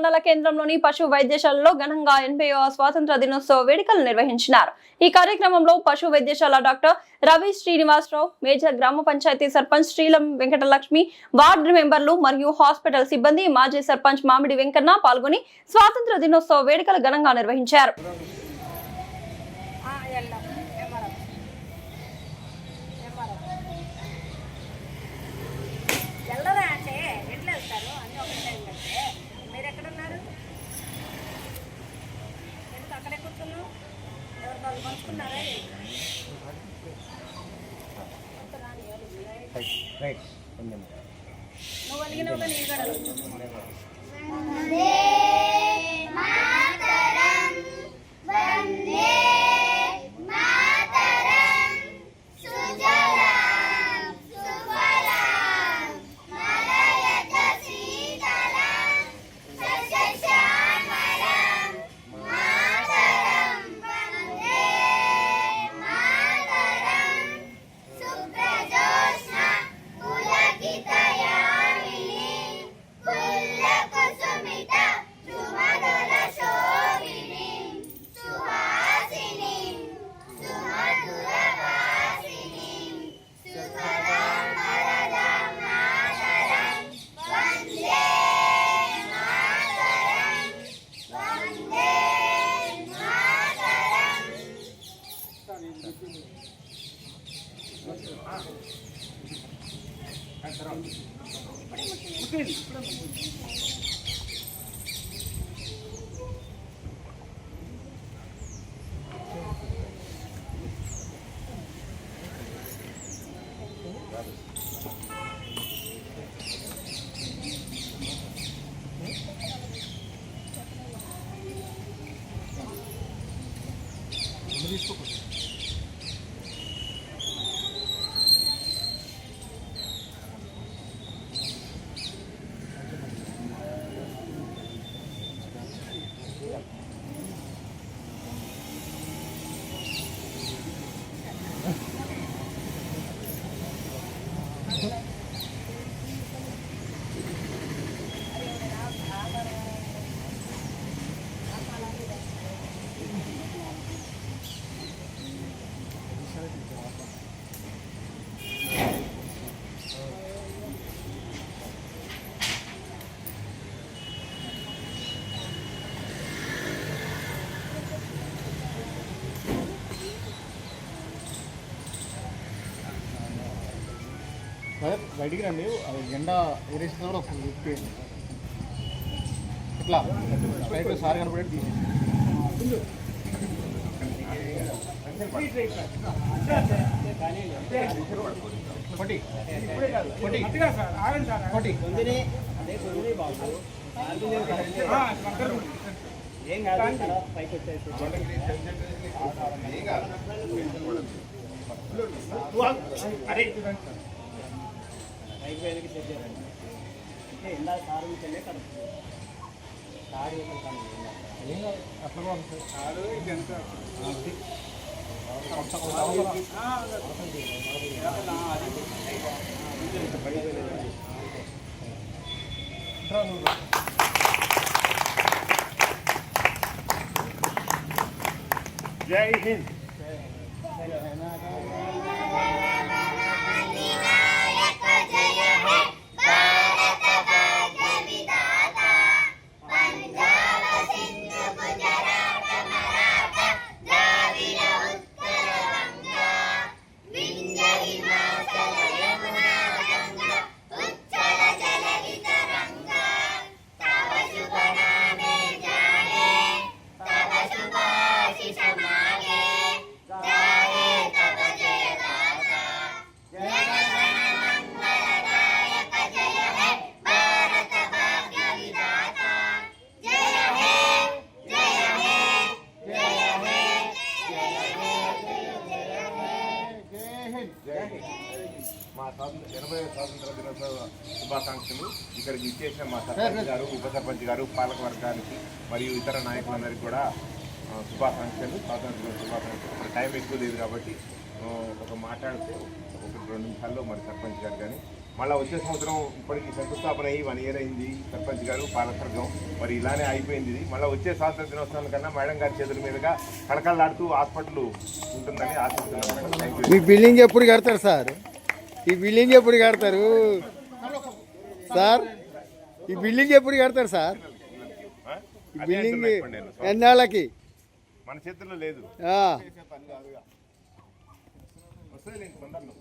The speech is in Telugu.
మండల కేంద్రంలోని పశు వైద్యశాలలో ఘనంగా 80వ స్వాతంత్ర దినోత్సవ వేడుకలు నిర్వహించారు. ఈ కార్యక్రమంలో పశు వైద్యశాల డాక్టర్ రవి శ్రీనివాసరావు, మేజర్ గ్రామ పంచాయతీ సర్పంచ్ శ్రీలం వెంకటలక్ష్మి, వార్డు మెంబర్లు మరియు హాస్పిటల్ సిబ్బంది, మాజీ సర్పంచ్ మామిడి వెంకన్న పాల్గొని స్వాతంత్ర దినోత్సవ వేడుకలు ఘనంగా నిర్వహించారు. బయటికి రండి, అది జెండా ఎగరేసిన కూడా ఒక ఇట్లా రైట్ సార్ కనపడేది ఏం కాదు పైకి వచ్చేసి పైకి వెళ్ళకి సెట్ చేయండి. ఇందా సార్ ఉంటే కడుపు సార్ అట్లా సారు జై హింద్. మా 80వ స్వాతంత్ర దినోత్సవ శుభాకాంక్షలు. ఇక్కడికి ఇచ్చేసిన మా సర్పంచ్ గారు, ఉప సర్పంచ్ గారు, పాలక వర్గానికి మరియు ఇతర నాయకులందరికీ కూడా శుభాకాంక్షలు, స్వాతంత్ర శుభాకాంక్షలు. టైం ఎక్కువ లేదు కాబట్టి ఒక మాట్లాడితే 1-2 నిమిషాల్లో మరి సర్పంచ్ గారు కానీ మళ్ళీ వచ్చే సంవత్సరం ఇప్పటికి శంకుస్థాపన అయ్యి 1 year అయింది. సర్పంచ్ గారు పాలకవర్గం మరి ఇలానే అయిపోయింది ఇది. మళ్ళీ వచ్చే స్వాతంత్ర దినోత్సవం కన్నా మేడం గారి చేతుల మీదుగా కళకళలాడుతూ హాస్పిటల్ ఉంటుందని ఆశిస్తున్నాను madam. Thank you. Me building ఎప్పుడు కడతారు సార్? ఈ బిల్డింగ్ ఎప్పుడు కడతారు సార్? ఈ బిల్డింగ్ ఎప్పుడు కడతారు సార్? ఈ అదే బిల్డింగ్ అంటున్నా ఇప్పుడు నేను. ఎన్నాళ్ళకి? మన చేతుల్లో లేదు. ఆ. వస్తుంది తొందరలో.